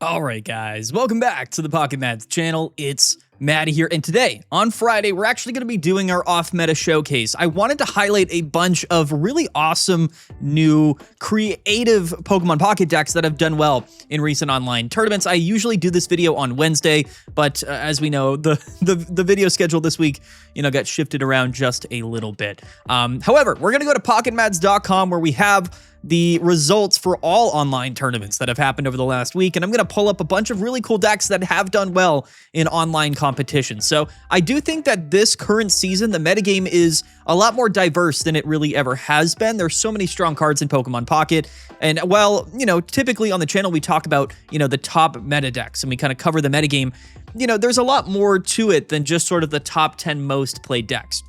Alright guys, welcome back to the Pocket Mads channel. It's Maddie here, and today, on Friday, we're actually going to be doing our off-meta showcase. I wanted to highlight a bunch of really awesome, new, creative Pokemon Pocket decks that have done well in recent online tournaments. I usually do this video on Wednesday, but as we know, the video schedule this week, got shifted around just a little bit. However, we're going to go to PocketMads.com where we have the results for all online tournaments that have happened over the last week, and I'm going to pull up a bunch of really cool decks that have done well in online competition. So I do think that this current season, the metagame is a lot more diverse than it really ever has been. There's so many strong cards in Pokemon Pocket, and while, typically on the channel we talk about, the top meta decks, and we kind of cover the metagame, there's a lot more to it than just sort of the top 10 most played decks.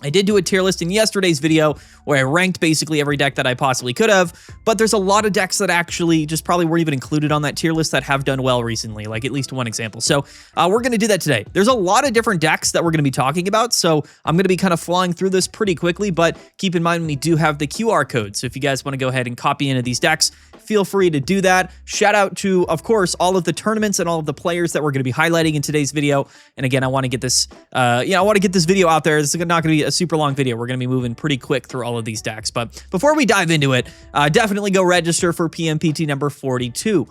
I did do a tier list in yesterday's video where I ranked basically every deck that I possibly could have, but there's a lot of decks that actually just probably weren't even included on that tier list that have done well recently, like at least one example. So we're going to do that today. There's a lot of different decks that we're going to be talking about, so I'm going to be kind of flying through this pretty quickly, but keep in mind we do have the QR code, so if you guys want to go ahead and copy into these decks, feel free to do that. Shout out to, of course, all of the tournaments and all of the players that we're going to be highlighting in today's video. And again, I want to get this, I want to get this video out there. This is not going to be a super long video. We're going to be moving pretty quick through all of these decks. But before we dive into it, definitely go register for PMPT number 42.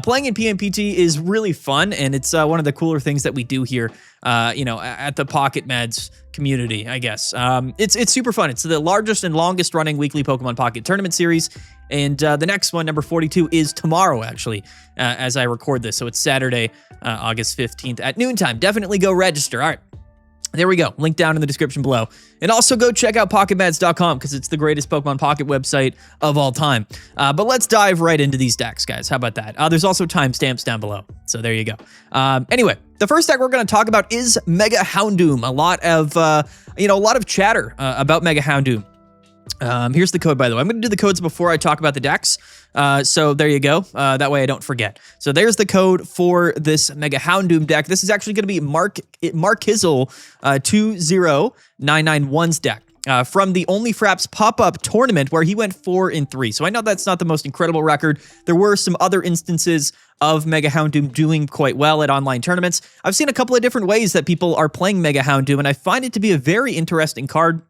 Playing in PMPT is really fun, and it's one of the cooler things that we do here, at the Pocket Mads community, I guess. It's super fun. It's the largest and longest running weekly Pokemon Pocket tournament series. And the next one, number 42, is tomorrow, actually, as I record this. So it's Saturday, August 15th at noontime. Definitely go register. All right. There we go. Link down in the description below. And also go check out PocketMads.com because it's the greatest Pokemon Pocket website of all time. But let's dive right into these decks, guys. How about that? There's also timestamps down below. So there you go. Anyway, the first deck we're going to talk about is Mega Houndoom. A lot of chatter about Mega Houndoom. Here's the code, by the way. I'm going to do the codes before I talk about the decks. So there you go. That way I don't forget. So there's the code for this Mega Houndoom deck. This is actually going to be Mark Hizzle 20991's deck. From the Only Fraps pop-up tournament where he went 4-3. So I know that's not the most incredible record. There were some other instances of Mega Houndoom doing quite well at online tournaments. I've seen a couple of different ways that people are playing Mega Houndoom, and I find it to be a very interesting card.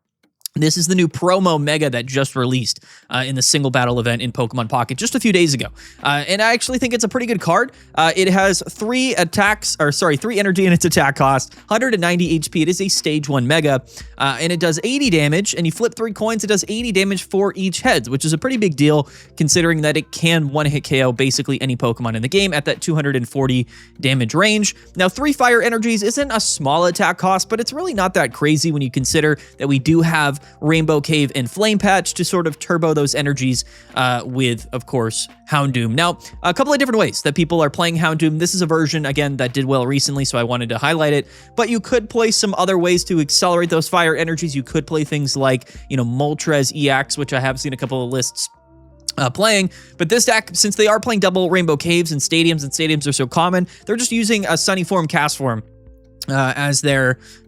This is the new promo Mega that just released in the single battle event in Pokemon Pocket just a few days ago. And I actually think it's a pretty good card. It has 3 energy in its attack cost, 190 HP. It is a stage 1 Mega, and it does 80 damage, and you flip 3 coins, it does 80 damage for each head, which is a pretty big deal considering that it can one-hit KO basically any Pokemon in the game at that 240 damage range. Now, 3 fire energies isn't a small attack cost, but it's really not that crazy when you consider that we do have Rainbow Cave and Flame Patch to sort of turbo those energies with, of course, Houndoom. Now, a couple of different ways that people are playing Houndoom. This is a version, again, that did well recently, so I wanted to highlight it. But you could play some other ways to accelerate those fire energies. You could play things like, Moltres EX, which I have seen a couple of lists playing, but this deck, since they are playing double Rainbow Caves and stadiums are so common, they're just using a Sunny Form, Cast Form as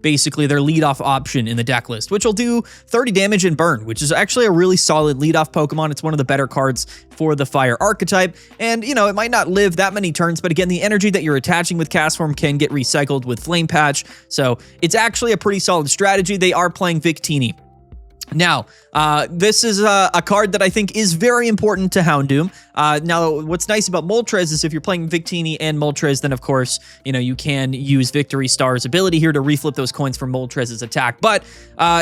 basically their leadoff option in the deck list, which will do 30 damage and burn, which is actually a really solid leadoff Pokemon. It's one of the better cards for the fire archetype, and it might not live that many turns, but again, the energy that you're attaching with Cast Form can get recycled with Flame Patch, so it's actually a pretty solid strategy. They are playing Victini. Now, this is a card that I think is very important to Houndoom. Now, what's nice about Moltres is if you're playing Victini and Moltres, then of course, you can use Victory Star's ability here to reflip those coins for Moltres' attack. But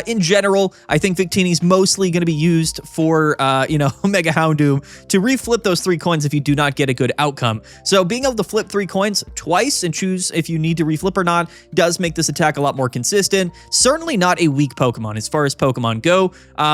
in general, I think Victini's mostly going to be used for, Mega Houndoom to reflip those 3 coins if you do not get a good outcome. So being able to flip 3 coins twice and choose if you need to reflip or not does make this attack a lot more consistent. Certainly not a weak Pokemon as far as Pokemon go.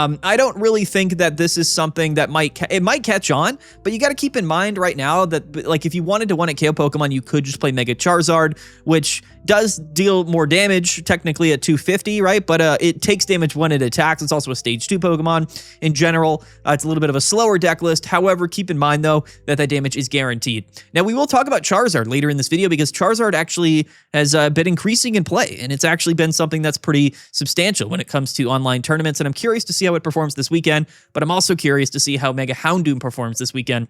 I don't really think that this is something that might catch on, but you got to keep in mind right now that, like, if you wanted to one-hit KO Pokemon, you could just play Mega Charizard, which does deal more damage, technically at 250, right? But it takes damage when it attacks. It's also a stage 2 Pokemon. In general, it's a little bit of a slower deck list. However, keep in mind, though, that damage is guaranteed. Now, we will talk about Charizard later in this video because Charizard actually has been increasing in play, and it's actually been something that's pretty substantial when it comes to online tournaments, and I'm curious to see how it performs this weekend, but I'm also curious to see how Mega Houndoom performs this weekend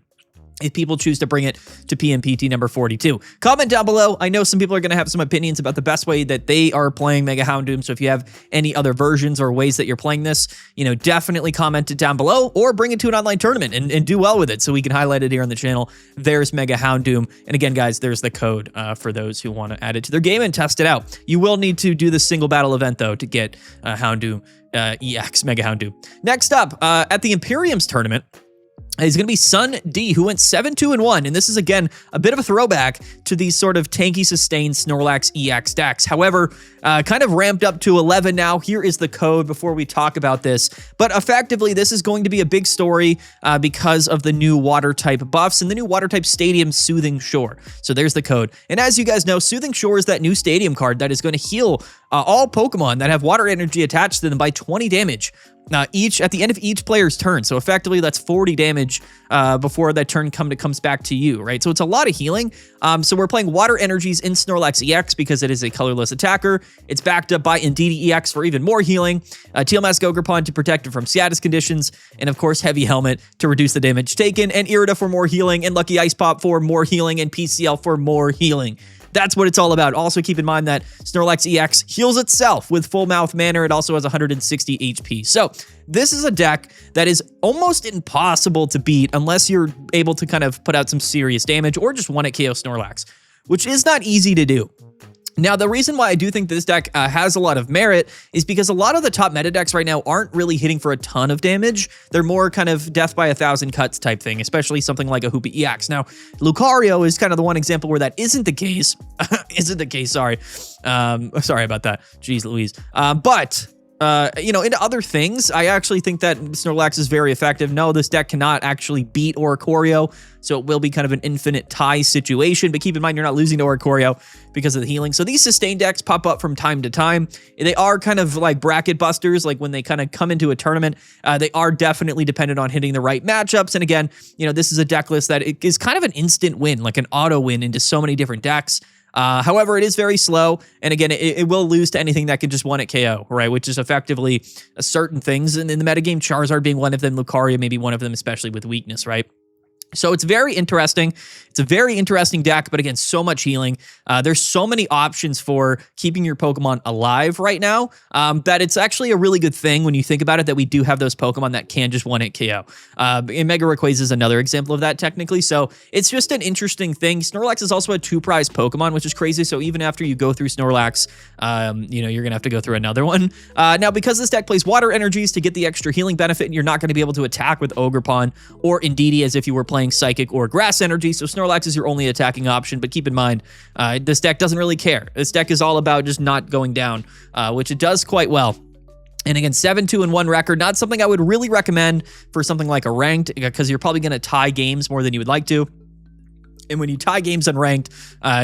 if people choose to bring it to PMPT number 42. Comment down below. I know some people are going to have some opinions about the best way that they are playing Mega Houndoom, so if you have any other versions or ways that you're playing this, you know, definitely comment it down below or bring it to an online tournament and do well with it so we can highlight it here on the channel. There's Mega Houndoom. And again, guys, there's the code for those who want to add it to their game and test it out. You will need to do the single battle event, though, to get Houndoom EX, Mega Houndoom. Next up, at the Imperium's tournament, is going to be Sun D, who went 7-2-1, and this is, again, a bit of a throwback to these sort of tanky, sustained Snorlax EX decks. However, kind of ramped up to 11 now. Here is the code before we talk about this. But effectively, this is going to be a big story because of the new Water-type buffs and the new Water-type Stadium Soothing Shore. So there's the code. And as you guys know, Soothing Shore is that new Stadium card that is going to heal all Pokemon that have water energy attached to them by 20 damage. Each at the end of each player's turn. So effectively, that's 40 damage before that turn comes back to you, right? So it's a lot of healing. So we're playing Water Energies in Snorlax EX because it is a colorless attacker. It's backed up by Indeedee EX for even more healing, Teal Mask Ogerpon to protect it from status conditions, and of course, Heavy Helmet to reduce the damage taken, and Irida for more healing, and Lucky Ice Pop for more healing, and PCL for more healing. That's what it's all about. Also, keep in mind that Snorlax EX heals itself with Full Mouth Manner. It also has 160 HP. So this is a deck that is almost impossible to beat unless you're able to kind of put out some serious damage or just one-hit KO Snorlax, which is not easy to do. Now, the reason why I do think this deck has a lot of merit is because a lot of the top meta decks right now aren't really hitting for a ton of damage. They're more kind of death by 1,000 cuts type thing, especially something like a Hoopy EX. Now, Lucario is kind of the one example where that isn't the case. Sorry. Sorry about that. Jeez Louise. You know, into other things, I actually think that Snorlax is very effective. No, this deck cannot actually beat Oricorio, so it will be kind of an infinite tie situation, but keep in mind you're not losing to Oricorio because of the healing. So these sustain decks pop up from time to time. They are kind of like bracket busters, like when they kind of come into a tournament, they are definitely dependent on hitting the right matchups. And again, you know, this is a deck list that is kind of an instant win, like an auto win into so many different decks. However, it is very slow, and again, it will lose to anything that can just one-hit KO, right? Which is effectively certain things in the metagame, Charizard being one of them, Lucario maybe one of them, especially with weakness, right? So it's very interesting. It's a very interesting deck, but again, so much healing. There's so many options for keeping your Pokemon alive right now that it's actually a really good thing when you think about it that we do have those Pokemon that can just one-hit KO. And Mega Rayquaza is another example of that technically. So it's just an interesting thing. Snorlax is also a 2-prize Pokemon, which is crazy. So even after you go through Snorlax, you know, you're going to have to go through another one. Now, because this deck plays Water Energies to get the extra healing benefit, and you're not going to be able to attack with Ogerpon or Indeedee as if you were playing Psychic or Grass Energy, so Snorlax is your only attacking option, but keep in mind, this deck doesn't really care. This deck is all about just not going down, which it does quite well. And again, 7-2-1 record, not something I would really recommend for something like a ranked, because you're probably going to tie games more than you would like to. And when you tie games on ranked,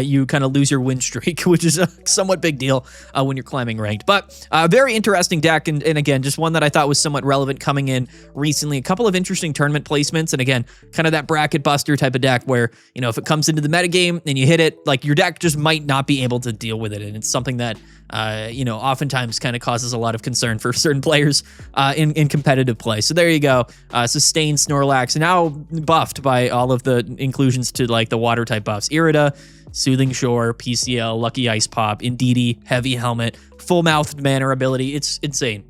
you kind of lose your win streak, which is a somewhat big deal when you're climbing ranked. But very interesting deck, and again, just one that I thought was somewhat relevant coming in recently. A couple of interesting tournament placements, and again, kind of that bracket buster type of deck where, you know, if it comes into the metagame and you hit it, like your deck just might not be able to deal with it. And it's something that, you know, oftentimes kind of causes a lot of concern for certain players in competitive play. So there you go. Sustained Snorlax, now buffed by all of the inclusions to like the water type buffs. Irida, Soothing Shore, PCL, Lucky Ice Pop, Indeedee, Heavy Helmet, Full Mouthed Manner ability. It's insane.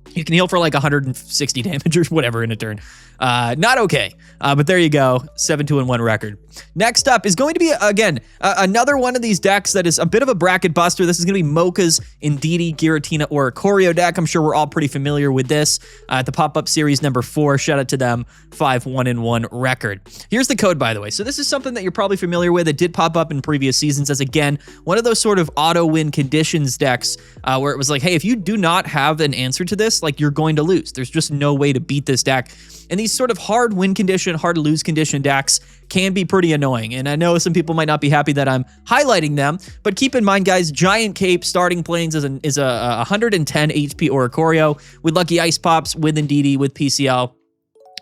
You can heal for like 160 damage or whatever in a turn. Not okay, but there you go, 7-2-1 record. Next up is going to be, again, another one of these decks that is a bit of a bracket buster. This is going to be Mocha's Indeedee, Giratina, Oricorio deck. I'm sure we're all pretty familiar with this. The pop-up series number 4, shout out to them, 5-1-1 record. Here's the code, by the way. So this is something that you're probably familiar with. It did pop up in previous seasons as, again, one of those sort of auto-win conditions decks where it was like, hey, if you do not have an answer to this, like, you're going to lose. There's just no way to beat this deck. And these sort of hard win condition, hard lose condition decks can be pretty annoying. And I know some people might not be happy that I'm highlighting them, but keep in mind, guys, Giant Cape starting planes is a 110 HP Oricorio with Lucky Ice Pops, with Indeedee, with PCL.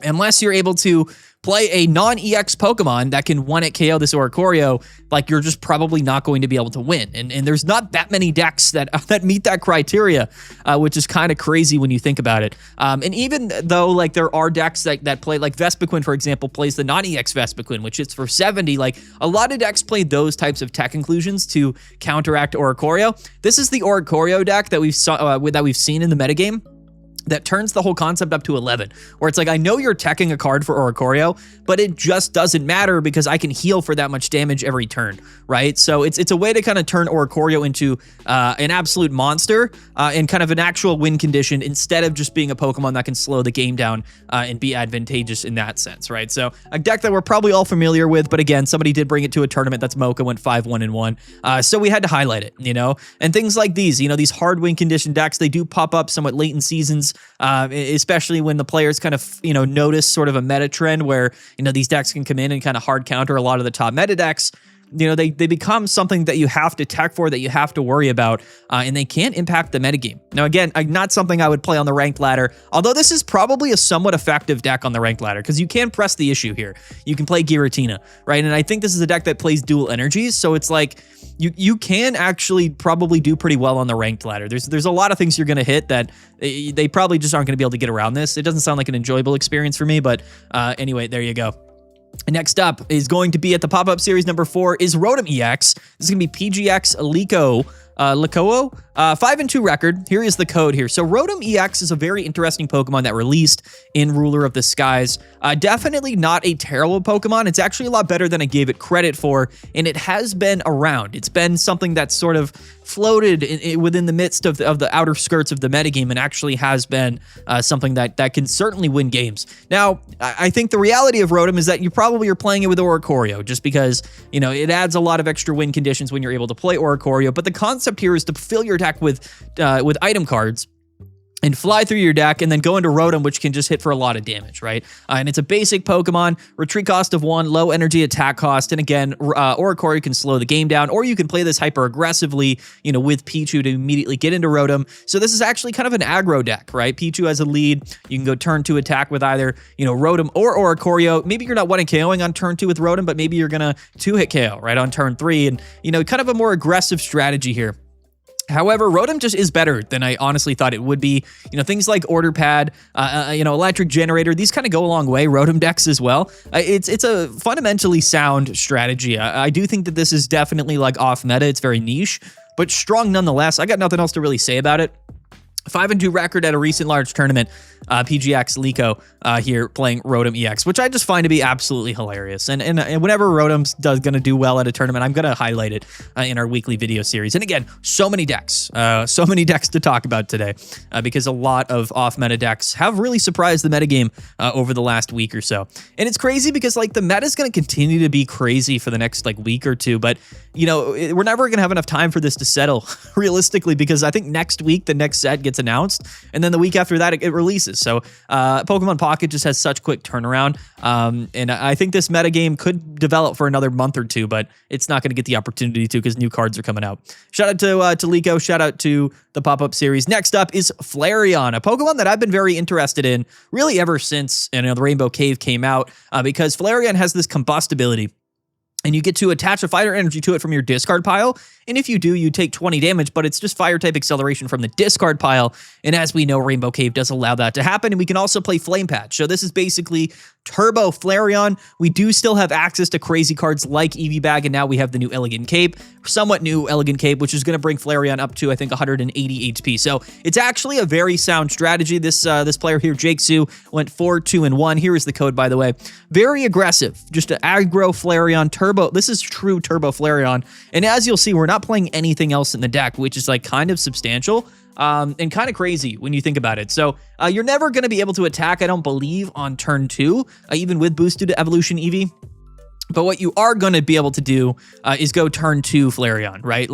unless you're able to play a non-EX Pokemon that can one-hit KO this Oricorio, like you're just probably not going to be able to win. And there's not that many decks that meet that criteria, which is kind of crazy when you think about it. And even though like there are decks that play, like Vespiquen, for example, plays the non-EX Vespiquen, which is for 70. Like a lot of decks play those types of tech inclusions to counteract Oricorio. This is the Oricorio deck that we've seen in the metagame that turns the whole concept up to 11, where it's like, I know you're teching a card for Oricorio, but it just doesn't matter because I can heal for that much damage every turn, right? So it's a way to kind of turn Oricorio into an absolute monster and kind of an actual win condition instead of just being a Pokemon that can slow the game down and be advantageous in that sense, right? So a deck that we're probably all familiar with, but again, somebody did bring it to a tournament. That's Mocha, went 5-1-1. So we had to highlight it, you know? And things like these, you know, these hard win condition decks, they do pop up somewhat late in seasons, especially when the players kind of, you know, notice sort of a meta trend where, you know, these decks can come in and kind of hard counter a lot of the top meta decks. You know, they become something that you have to tech for, that you have to worry about, and they can't impact the metagame. Now, again, not something I would play on the ranked ladder, although this is probably a somewhat effective deck on the ranked ladder, because you can press the issue here. You can play Giratina, right? And I think this is a deck that plays dual energies, so it's like, you can actually probably do pretty well on the ranked ladder. There's a lot of things you're going to hit that they probably just aren't going to be able to get around this. It doesn't sound like an enjoyable experience for me, but anyway, there you go. Next up is going to be at the pop-up series number 4 is Rotom EX. This is going to be PGX Lico. 5-2 record. Here is the code here. So Rotom EX is a very interesting Pokemon that released in Ruler of the Skies. Definitely not a terrible Pokemon. It's actually a lot better than I gave it credit for, and it has been around. It's been something that's sort of floated within the midst of the outer skirts of the metagame, and actually has been something that can certainly win games. Now, I think the reality of Rotom is that you probably are playing it with Oricorio, just because, you know, it adds a lot of extra win conditions when you're able to play Oricorio, but the concept here is to fill your deck with item cards and fly through your deck, and then go into Rotom, which can just hit for a lot of damage, right? And it's a basic Pokemon, retreat cost of 1, low energy attack cost, and again, Oricorio can slow the game down, or you can play this hyper aggressively, you know, with Pichu to immediately get into Rotom. So this is actually kind of an aggro deck, right? Pichu has a lead. You can go turn 2 attack with either, you know, Rotom or Oricorio. Maybe you're not 1-hit KOing on turn 2 with Rotom, but maybe you're gonna 2-hit KO, right, on turn 3, and, you know, kind of a more aggressive strategy here. However, Rotom just is better than I honestly thought it would be. You know, things like Order Pad, you know, Electric Generator, these kind of go a long way. Rotom decks as well. It's a fundamentally sound strategy. I do think that this is definitely like off meta. It's very niche, but strong nonetheless. I got nothing else to really say about it. 5-2 record at a recent large tournament, PGX Lico here playing Rotom EX, which I just find to be absolutely hilarious. And whenever Rotom's gonna do well at a tournament, I'm gonna highlight it in our weekly video series. And again, so many decks to talk about today, because a lot of off-meta decks have really surprised the metagame over the last week or so. And it's crazy because like the meta's gonna continue to be crazy for the next like week or two, but you know, we're never gonna have enough time for this to settle realistically, because I think next week the next set gets announced, and then the week after that it releases. So Pokemon Pocket just has such quick turnaround, and I think this metagame could develop for another month or two, but it's not going to get the opportunity to because new cards are coming out. Shout out to Lico, shout out to the pop-up series. Next up is Flareon, a Pokemon that I've been very interested in really ever since, you know, the Rainbow Cave came out, because Flareon has this combustibility. And you get to attach a fighter energy to it from your discard pile. And if you do, you take 20 damage, but it's just fire type acceleration from the discard pile. And as we know, Rainbow Cave does allow that to happen. And we can also play Flame Patch. So this is basically Turbo Flareon. We do still have access to crazy cards like Eevee Bag, and now we have the new Elegant Cape, somewhat new Elegant Cape, which is going to bring Flareon up to, I think, 180 HP. So it's actually a very sound strategy. This player here, Jake Sue, went 4-2-1. Here is the code, by the way. Very aggressive, just an aggro Flareon Turbo. This is true Turbo Flareon. And as you'll see, we're not playing anything else in the deck, which is like kind of substantial. And kind of crazy when you think about it. So you're never going to be able to attack, I don't believe, on turn 2, even with boosted evolution Eevee. But what you are going to be able to do is go turn 2 Flareon, right?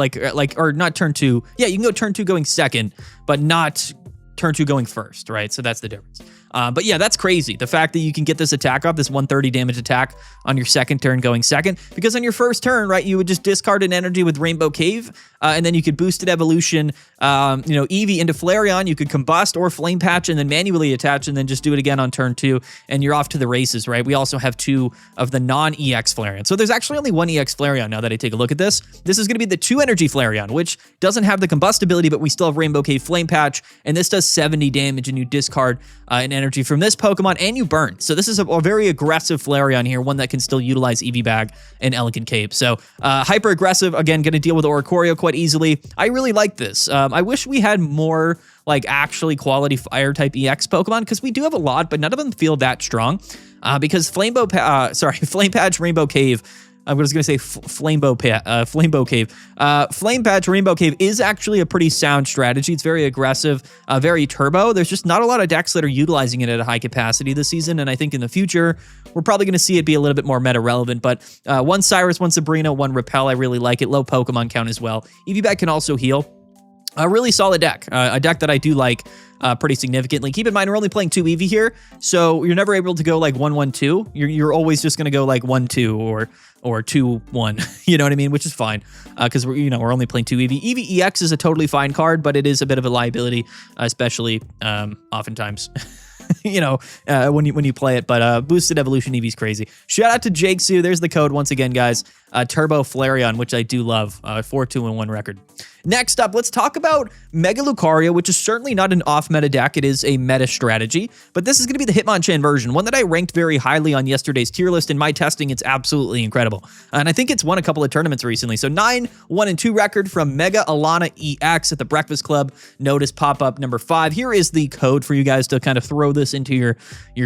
Or not turn 2. Yeah, you can go turn 2 going second, but not turn 2 going first, right? So that's the difference. But yeah, that's crazy. The fact that you can get this attack off, this 130 damage attack on your second turn going second, because on your first turn, right, you would just discard an energy with Rainbow Cave, and then you could boosted evolution, Eevee into Flareon. You could combust or Flame Patch and then manually attach and then just do it again on turn 2, and you're off to the races, right? We also have 2 of the non-EX Flareon. So there's actually only 1 EX Flareon now that I take a look at this. This is going to be the 2 energy Flareon, which doesn't have the combustibility, but we still have Rainbow Cave Flame Patch, and this does 70 damage, and you discard an energy from this Pokemon, and you burn. So this is a very aggressive Flareon here, one that can still utilize Eevee Bag and Elegant Cape. So hyper aggressive, again, going to deal with Oricorio quite easily. I really like this. I wish we had more like actually quality fire type EX Pokemon, because we do have a lot, but none of them feel that strong. Because Flame Patch, Rainbow Cave, I was going to say Flame Cave. Flame Patch, Rainbow Cave is actually a pretty sound strategy. It's very aggressive, very turbo. There's just not a lot of decks that are utilizing it at a high capacity this season, and I think in the future, we're probably going to see it be a little bit more meta relevant. But one Cyrus, one Sabrina, one Repel, I really like it. Low Pokemon count as well. Eevee Bag can also heal. A really solid deck, a deck that I do like pretty significantly. Keep in mind, we're only playing 2 Eevee here, so you're never able to go like 1-1-2. You're always just going to go like 1-2 or 2-1. You know what I mean? Which is fine, because we're only playing 2 Eevee. Eevee EX is a totally fine card, but it is a bit of a liability, especially oftentimes. When you play it, but boosted evolution Eevee's crazy. Shout out to Jake Sue. There's the code once again, guys. Turbo Flareon, which I do love. 4-2-1 record. Next up, let's talk about Mega Lucario, which is certainly not an off-meta deck. It is a meta strategy, but this is going to be the Hitmonchan version, one that I ranked very highly on yesterday's tier list. In my testing, it's absolutely incredible. And I think it's won a couple of tournaments recently. So 9-1-2 record from Mega Alana EX at the Breakfast Club. Notice pop-up number 5. Here is the code for you guys to kind of throw this into your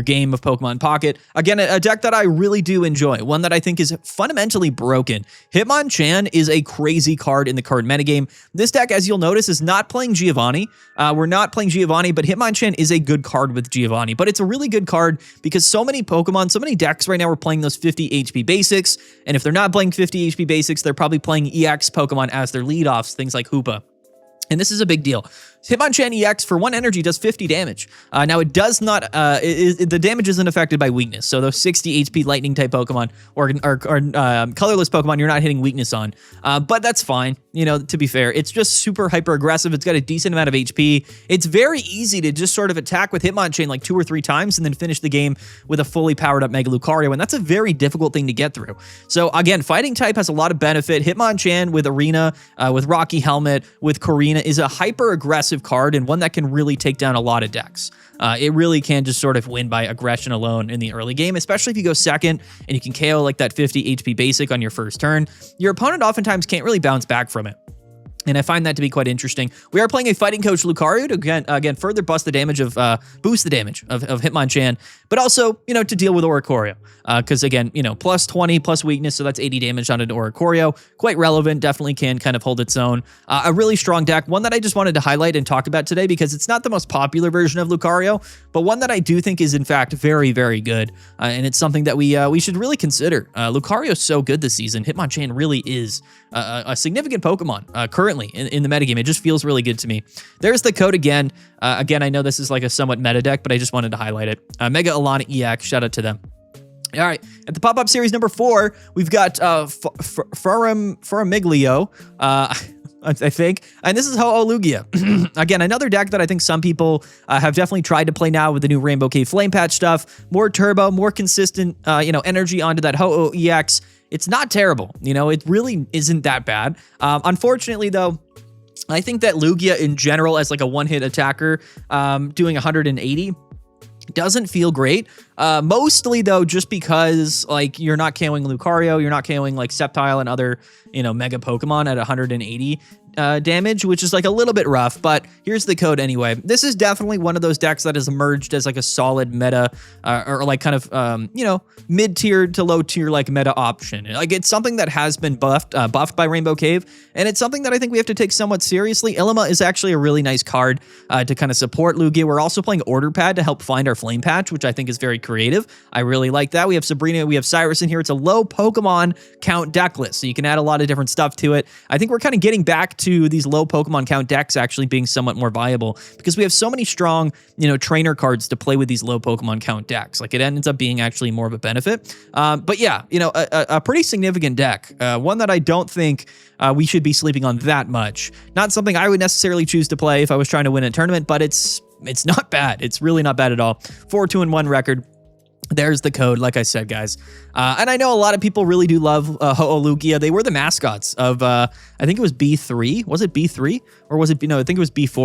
game of Pokemon Pocket. Again, a deck that I really do enjoy, one that I think is fundamentally broken. Hitmonchan is a crazy card in the card metagame. This deck, as you'll notice, is not playing Giovanni. We're not playing Giovanni, but Hitmonchan is a good card with Giovanni. But it's a really good card because so many Pokemon, so many decks right now are playing those 50 HP basics. And if they're not playing 50 HP basics, they're probably playing EX Pokemon as their leadoffs, things like Hoopa. And this is a big deal. Hitmonchan EX for 1 energy does 50 damage. Now it does not, the damage isn't affected by weakness. So those 60 HP lightning type Pokemon or colorless Pokemon, you're not hitting weakness on. But that's fine. To be fair, it's just super hyper aggressive. It's got a decent amount of HP. It's very easy to just sort of attack with Hitmonchan like 2 or 3 times and then finish the game with a fully powered up Mega Lucario. And that's a very difficult thing to get through. So again, fighting type has a lot of benefit. Hitmonchan with Arena, with Rocky Helmet, with Korrina is a hyper aggressive card and one that can really take down a lot of decks. It really can just sort of win by aggression alone in the early game, especially if you go second and you can KO like that 50 HP basic on your first turn. Your opponent oftentimes can't really bounce back from it. And I find that to be quite interesting. We are playing a Fighting Coach Lucario to again further boost the damage of Hitmonchan, but also to deal with Oricorio. Because again, plus 20 plus weakness, so that's 80 damage on an Oricorio. Quite relevant, definitely can kind of hold its own. A really strong deck, one that I just wanted to highlight and talk about today because it's not the most popular version of Lucario, but one that I do think is in fact very, very good. And it's something that we should really consider. Lucario is so good this season. Hitmonchan really is a significant Pokemon currently in the metagame. It just feels really good to me. There's the code again. Again, I know this is like a somewhat meta deck, but I just wanted to highlight it. Mega Alana EX, shout out to them. All right, at the pop-up series number 4, we've got Faramiglio, I think, and this is Ho-Oh Lugia. Again, another deck that I think some people have definitely tried to play now with the new Rainbow Cave Flame Patch stuff. More turbo, more consistent, energy onto that Ho-Oh EX. It's not terrible. It really isn't that bad. Unfortunately, though, I think that Lugia in general as like a one-hit attacker doing 180 doesn't feel great. Mostly though, just because like you're not KOing Lucario, you're not KOing like Sceptile and other, mega Pokemon at 180 damage, which is like a little bit rough, but here's the code anyway. This is definitely one of those decks that has emerged as like a solid meta or like kind of, mid-tier to low-tier like meta option. Like it's something that has been buffed by Rainbow Cave, and it's something that I think we have to take somewhat seriously. Ilima is actually a really nice card to kind of support Lugia. We're also playing Order Pad to help find our Flame Patch, which I think is very creative. I really like that. We have Sabrina, we have Cyrus in here. It's a low Pokemon count deck list, so you can add a lot of different stuff to it. I think we're kind of getting back to these low Pokemon count decks actually being somewhat more viable because we have so many strong, trainer cards to play with these low Pokemon count decks. Like, it ends up being actually more of a benefit. But yeah, a pretty significant deck. One that I don't think we should be sleeping on that much. Not something I would necessarily choose to play if I was trying to win a tournament, but it's not bad. It's really not bad at all. 4-2-1 record. There's the code, like I said, guys. And I know a lot of people really do love Lugia. They were the mascots of, I think it was B3. Was it B3? Or was it, no, I think it was B4,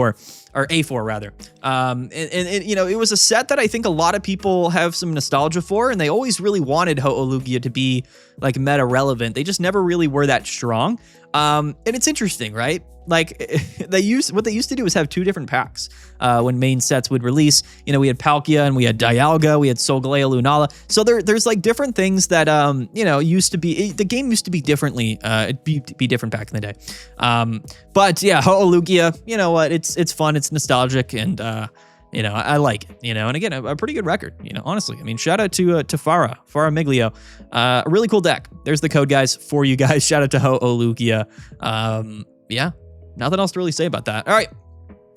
or A4 rather. And it was a set that I think a lot of people have some nostalgia for, and they always really wanted Lugia to be like meta relevant. They just never really were that strong. And it's interesting, right? Like, what they used to do is have two different packs when main sets would release. We had Palkia and we had Dialga, we had Solgaleo, Lunala. So there's like different things that used to be, the game used to be differently, be different back in the day. But yeah, Lugia, you know what? It's fun, it's nostalgic, and I like it, and again, a pretty good record, honestly. I mean, shout out to Farah Miglio. A really cool deck. There's the code, guys, for you guys. Shout out to Lugia. Yeah. Nothing else to really say about that. All right.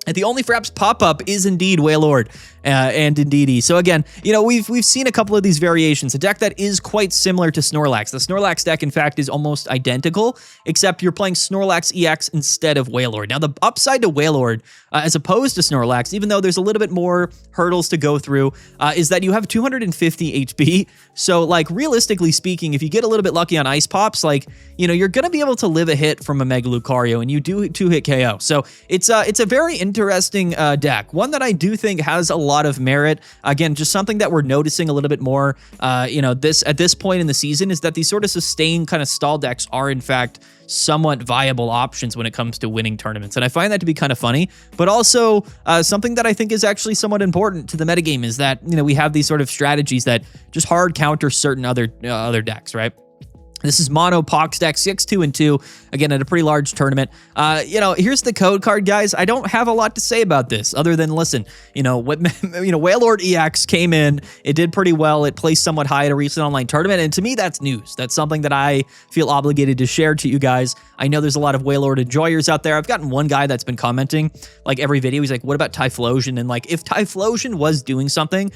And the only fraps pop-up is indeed Wailord and Indeedee. So again, we've seen a couple of these variations. A deck that is quite similar to Snorlax. The Snorlax deck, in fact, is almost identical, except you're playing Snorlax EX instead of Wailord. Now, the upside to Wailord, as opposed to Snorlax, even though there's a little bit more hurdles to go through, is that you have 250 HP. So, like, realistically speaking, if you get a little bit lucky on Ice Pops, like, you're going to be able to live a hit from a Mega Lucario, and you do 2-hit KO. So, it's a very interesting deck. One that I do think has a lot of merit. Again, just something that we're noticing a little bit more, at this point in the season, is that these sort of sustained kind of stall decks are, in fact, somewhat viable options when it comes to winning tournaments. And I find that to be kind of funny, but also something that I think is actually somewhat important to the metagame is that, we have these sort of strategies that just hard counter certain other decks, right? This is Mono Pox deck 6-2-2, again, at a pretty large tournament. Here's the code card, guys. I don't have a lot to say about this other than, listen, Wailord EX came in. It did pretty well. It placed somewhat high at a recent online tournament, and to me, that's news. That's something that I feel obligated to share to you guys. I know there's a lot of Wailord enjoyers out there. I've gotten one guy that's been commenting, like, every video. He's like, what about Typhlosion? And, like, if Typhlosion was doing something,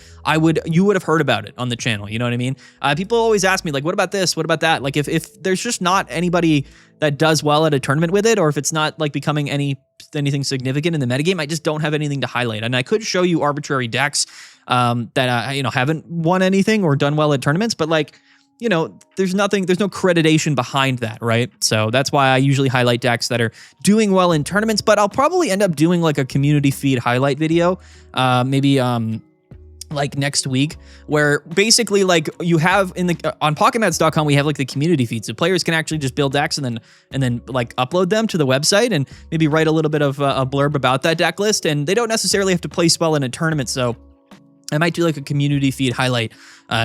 you would have heard about it on the channel. You know what I mean? People always ask me, like, what about this? What about that? Like, if there's just not anybody that does well at a tournament with it, or if it's not like becoming anything significant in the metagame, I just don't have anything to highlight. And I could show you arbitrary decks that haven't won anything or done well at tournaments, but like, there's no creditation behind that, right? So that's why I usually highlight decks that are doing well in tournaments, but I'll probably end up doing like a community feed highlight video, maybe like next week, where basically like you have on pocketmats.com, we have like the community feed, so players can actually just build decks and then like upload them to the website and maybe write a little bit of a blurb about that deck list, and they don't necessarily have to place well in a tournament. So I might do like a community feed highlight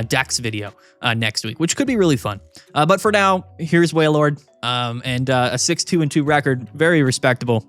decks video next week, which could be really fun. But for now, here's Wailord and a 6-2-2 record, very respectable.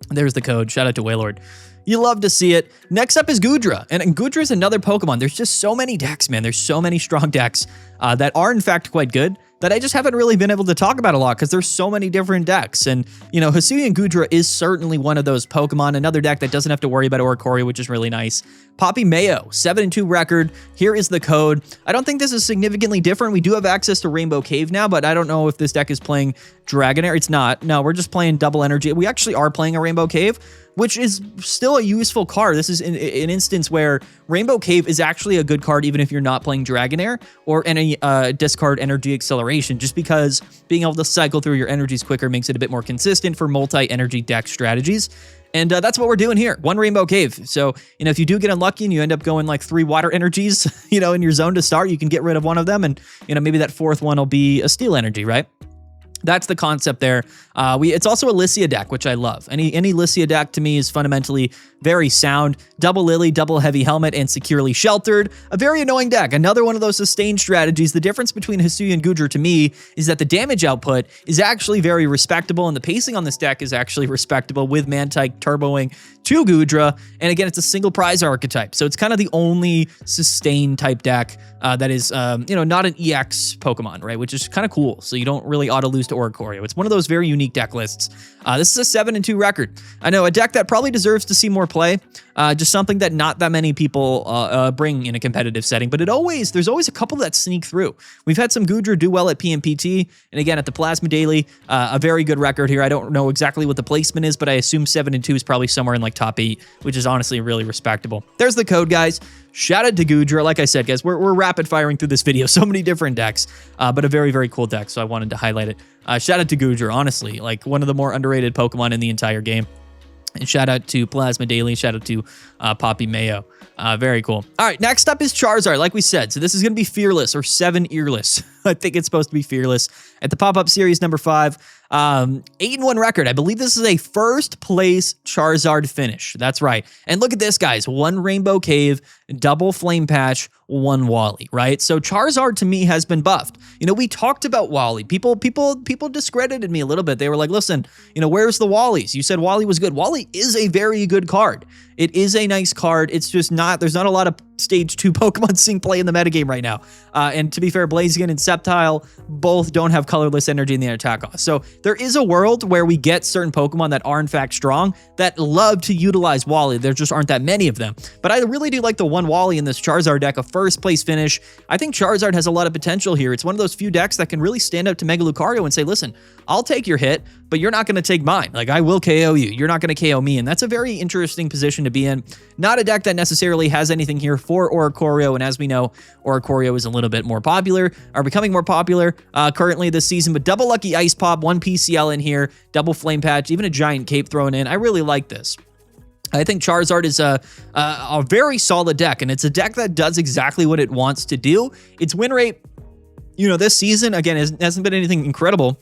There's the code. Shout out to Wailord. You love to see it. Next up is Goodra, and Goodra is another Pokemon. There's just so many decks, man. There's so many strong decks that are, in fact, quite good that I just haven't really been able to talk about a lot because there's so many different decks. And, Hisuian Goodra is certainly one of those Pokemon. Another deck that doesn't have to worry about Oricorio, which is really nice. Poppy Mayo, 7-2 record. Here is the code. I don't think this is significantly different. We do have access to Rainbow Cave now, but I don't know if this deck is playing Dragonair. It's not. No, we're just playing Double Energy. We actually are playing a Rainbow Cave, which is still a useful card. This is an instance where Rainbow Cave is actually a good card even if you're not playing Dragonair or any discard Energy Acceleration, just because being able to cycle through your energies quicker makes it a bit more consistent for multi-energy deck strategies. And that's what we're doing here. One Rainbow Cave. So, if you do get unlucky and you end up going like 3 water energies, in your zone to start, you can get rid of one of them. And, maybe that 4th one will be a steel energy, right? That's the concept there. It's also a Lycia deck, which I love. Any Lycia deck to me is fundamentally very sound. Double Lily, double Heavy Helmet, and securely sheltered. A very annoying deck. Another one of those sustained strategies. The difference between Hisuian and Goodra to me is that the damage output is actually very respectable, and the pacing on this deck is actually respectable with Mantike turboing to Goodra. And again, it's a single prize archetype. So it's kind of the only sustained type deck that is, not an EX Pokemon, right? Which is kind of cool. So you don't really auto lose to Oricorio. It's one of those very unique deck lists. This is a 7-2 record. I know, a deck that probably deserves to see more play, just something that not that many people bring in a competitive setting, but there's always a couple that sneak through. We've had some Goodra do well at PMPT, and again, at the Plasma Daily, a very good record here. I don't know exactly what the placement is, but I assume 7-2 is probably somewhere in like top 8, which is honestly really respectable. There's the code, guys. Shout out to Goodra. Like I said, guys, we're rapid firing through this video. So many different decks, but a very, very cool deck, so I wanted to highlight it. Shout out to Goodra, honestly, like one of the more underrated Pokemon in the entire game. And shout out to Plasma Daily. Shout out to Poppy Mayo. Very cool. All right, next up is Charizard, like we said. So this is going to be Fearless or 7 Earless. I think it's supposed to be Fearless. At the pop-up series number 5, 8-1 record. I believe this is a first place Charizard finish. That's right. And look at this, guys. 1 Rainbow Cave, double Flame Patch, 1 Wally, right? So Charizard to me has been buffed. You know, we talked about Wally. People discredited me a little bit. They were like, listen, you know, where's the Wallies? You said Wally was good. Wally is a very good card. It is a nice card. It's just there's not a lot of stage 2 Pokemon seeing play in the metagame right now. And to be fair, Blaziken and Sceptile both don't have colorless energy in the attack cost. So there is a world where we get certain Pokemon that are in fact strong that love to utilize Wally. There just aren't that many of them. But I really do like the 1 Wally in this Charizard deck, a first place finish. I think Charizard has a lot of potential here. It's one of those few decks that can really stand up to Mega Lucario and say, listen, I'll take your hit, but you're not going to take mine. Like, I will KO you. You're not going to KO me. And that's a very interesting position to be in. Not a deck that necessarily has anything here for Oricorio. And as we know, Oricorio is a little bit more popular, or becoming more popular currently this season. But double Lucky Ice Pop, 1 PCL in here, double Flame Patch, even a Giant Cape thrown in. I really like this. I think Charizard is a very solid deck, and it's a deck that does exactly what it wants to do. Its win rate, you know, this season, again, hasn't been anything incredible,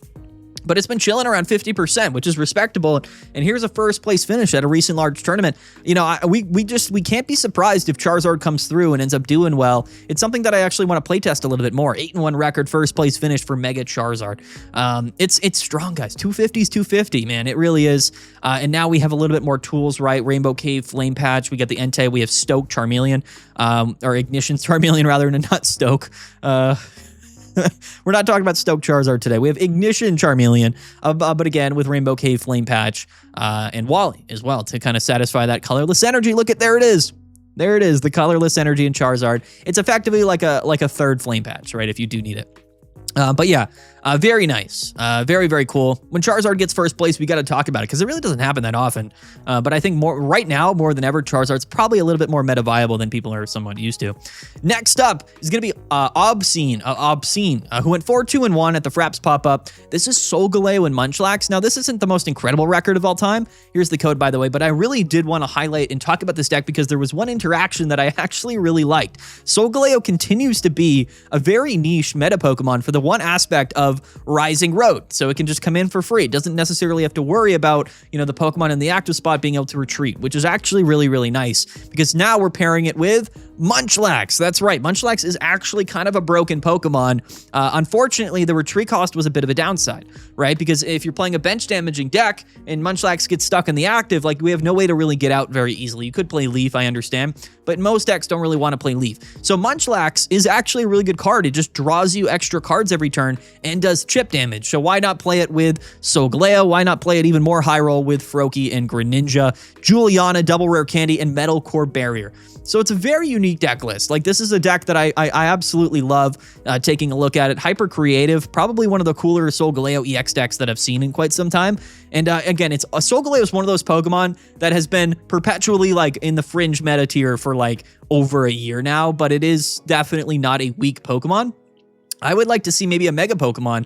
but it's been chilling around 50%, which is respectable. And here's a first place finish at a recent large tournament. You know, we can't be surprised if Charizard comes through and ends up doing well. It's something that I actually want to playtest a little bit more. 8-1 record, first place finish for Mega Charizard. It's strong, guys. 250's 250, man. It really is. And now we have a little bit more tools, right? Rainbow Cave, Flame Patch. We got the Entei. We have Stoke Charmeleon, or Ignition Charmeleon rather, and not Stoke. We're not talking about Stoke Charizard today. We have Ignition Charmeleon, but again, with Rainbow Cave, Flame Patch, and Wally as well to kind of satisfy that colorless energy. Look at, there it is. There it is, the colorless energy in Charizard. It's effectively like a third Flame Patch, right, if you do need it. But yeah, very nice. Very, very cool. When Charizard gets first place, we got to talk about it because it really doesn't happen that often. But I think right now, more than ever, Charizard's probably a little bit more meta viable than people are somewhat used to. Next up is going to be Obscene, who went 4-2-1 at the Fraps pop-up. This is Solgaleo and Munchlax. Now, this isn't the most incredible record of all time. Here's the code, by the way, but I really did want to highlight and talk about this deck because there was one interaction that I actually really liked. Solgaleo continues to be a very niche meta Pokemon for the one aspect of Rising Road. So it can just come in for free. It doesn't necessarily have to worry about, you know, the Pokemon in the active spot being able to retreat, which is actually really, really nice because now we're pairing it with Munchlax. That's right. Munchlax is actually kind of a broken Pokemon. Unfortunately, the retreat cost was a bit of a downside, right? Because if you're playing a bench damaging deck and Munchlax gets stuck in the active, like we have no way to really get out very easily. You could play Leaf, I understand, but most decks don't really want to play Leaf. So Munchlax is actually a really good card. It just draws you extra cards every turn and does chip damage. So why not play it with Solgaleo? Why not play it even more high roll with Froakie and Greninja, Juliana, Double Rare Candy, and Metal Core Barrier? So it's a very unique deck list. Like, this is a deck that I absolutely love taking a look at it. Hyper creative, probably one of the cooler Solgaleo EX decks that I've seen in quite some time. And again, Solgaleo is one of those Pokemon that has been perpetually like in the fringe meta tier for like over a year now, but it is definitely not a weak Pokemon. I would like to see maybe a Mega Pokemon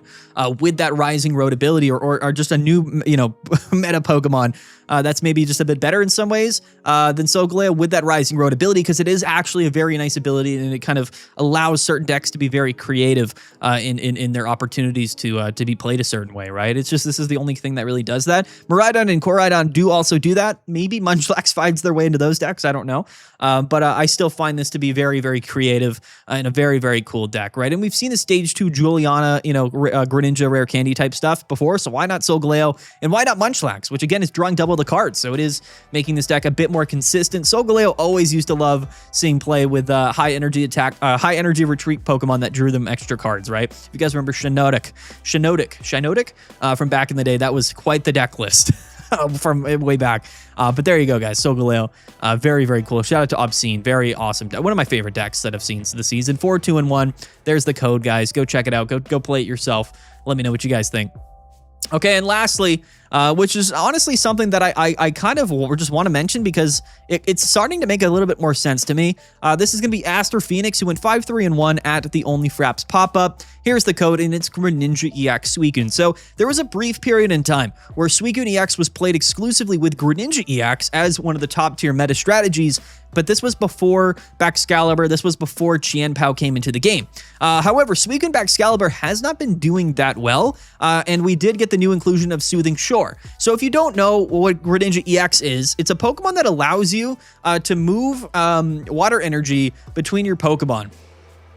with that Rising Road ability, or just a new, you know, meta Pokemon that's maybe just a bit better in some ways than Solgaleo with that Rising Road ability, because it is actually a very nice ability, and it kind of allows certain decks to be very creative in their opportunities to be played a certain way, right? It's just, this is the only thing that really does that. Miraidon and Koraidon do also do that. Maybe Munchlax finds their way into those decks, I don't know. But I still find this to be very, very creative and a very, very cool deck, right? And we've seen this stage 2 Juliana, Greninja rare candy type stuff before, so why not Solgaleo, and why not Munchlax, which again is drawing double the cards, so it is making this deck a bit more consistent. Solgaleo always used to love seeing play with high energy retreat Pokemon that drew them extra cards, right? If you guys remember Shiinotic from back in the day, that was quite the deck list. From way back. But there you go, guys. Solgaleo. Very, very cool. Shout out to Obscene. Very awesome. One of my favorite decks that I've seen this season. 4, 2, and 1. There's the code, guys. Go check it out. Go play it yourself. Let me know what you guys think. Okay, and lastly, which is honestly something that I kind of just want to mention because it's starting to make a little bit more sense to me. This is going to be Aster Phoenix, who went 5, 3, and 1 at the Only Fraps pop-up. Here's the code, and it's Greninja EX Suicune. So there was a brief period in time where Suicune EX was played exclusively with Greninja EX as one of the top-tier meta strategies, but this was before Baxcalibur. This was before Qianpao came into the game. However, Suicune Baxcalibur has not been doing that well, and we did get the new inclusion of Soothing Shore. So if you don't know what Greninja EX is, it's a Pokemon that allows you to move water energy between your Pokemon.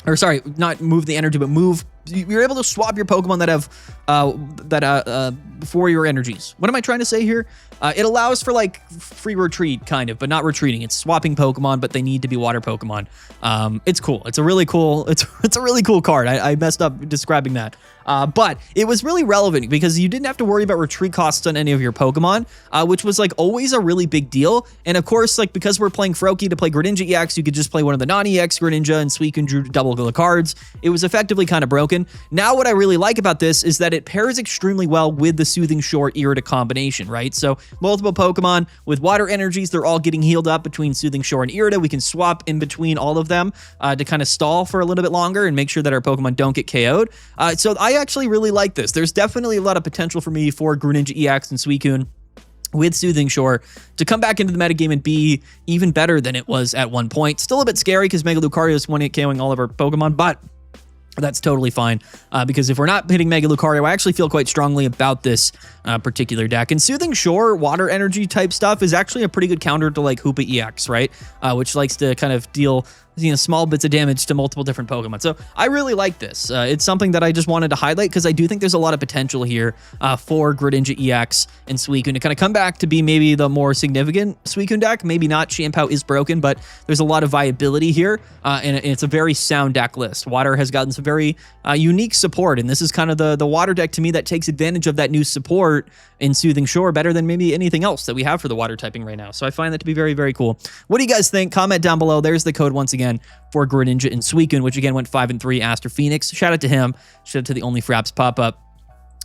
Or sorry, not move the energy, but move. You're able to swap your Pokemon that have for your energies. What am I trying to say here? It allows for like free retreat, kind of, but not retreating. It's swapping Pokemon, but they need to be water Pokemon. It's cool. It's a really cool. It's a really cool card. I messed up describing that. But it was really relevant because you didn't have to worry about retreat costs on any of your Pokemon, which was like always a really big deal. And of course, like because we're playing Froakie to play Greninja EX, you could just play one of the non-EX Greninja and Suicune drew double the cards. It was effectively kind of broken. Now, what I really like about this is that it pairs extremely well with the Soothing Shore Irida combination, right? So multiple Pokemon with water energies, they're all getting healed up between Soothing Shore and Irida. We can swap in between all of them to kind of stall for a little bit longer and make sure that our Pokemon don't get KO'd. So I actually really like this. There's definitely a lot of potential for me for Greninja EX and Suicune with Soothing Shore to come back into the metagame and be even better than it was at one point. Still a bit scary because Mega Lucario is 1-hit KOing all of our Pokemon, but that's totally fine because if we're not hitting Mega Lucario, I actually feel quite strongly about this particular deck. And Soothing Shore, water energy type stuff is actually a pretty good counter to like Hoopa EX, right? Which likes to kind of deal small bits of damage to multiple different Pokemon. So I really like this. It's something that I just wanted to highlight because I do think there's a lot of potential here for Greninja EX and Suicune to kind of come back to be maybe the more significant Suicune deck. Maybe not. Qianpao is broken, but there's a lot of viability here, and it's a very sound deck list. Water has gotten some very unique support, and this is kind of the water deck to me that takes advantage of that new support in Soothing Shore better than maybe anything else that we have for the water typing right now. So I find that to be very, very cool. What do you guys think? Comment down below. There's the code once again for Greninja and Suicune, which again went 5 and 3. Aster Phoenix. Shout out to him. Shout out to the Only Fraps pop-up.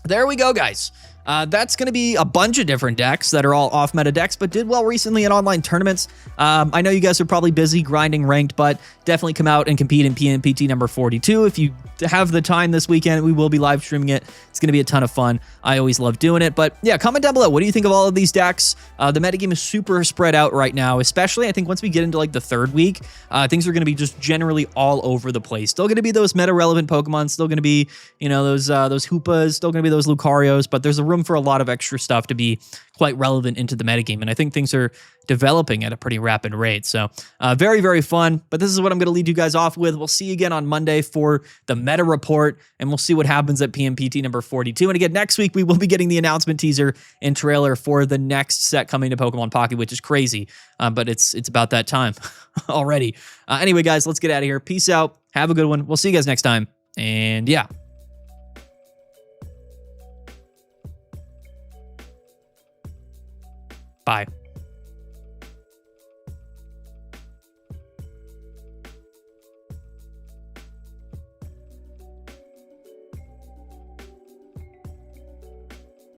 There we go, guys. That's going to be a bunch of different decks that are all off-meta decks, but did well recently in online tournaments. I know you guys are probably busy grinding ranked, but definitely come out and compete in PNPT number 42. If you have the time this weekend, we will be live streaming it. It's going to be a ton of fun. I always love doing it, but yeah, comment down below. What do you think of all of these decks? The metagame is super spread out right now, especially I think once we get into like the third week, things are going to be just generally all over the place. Still going to be those meta-relevant Pokemon, still going to be, those Hoopas, still going to be those Lucarios, but there's a room for a lot of extra stuff to be quite relevant into the metagame, and I think things are developing at a pretty rapid rate. So very, very fun, but this is what I'm going to lead you guys off with. We'll see you again on Monday for the meta report, and we'll see what happens at PMPT number 42. And again, next week, we will be getting the announcement teaser and trailer for the next set coming to Pokemon Pocket, which is crazy, but it's about that time already. Anyway, guys, let's get out of here. Peace out. Have a good one. We'll see you guys next time, and yeah. Bye.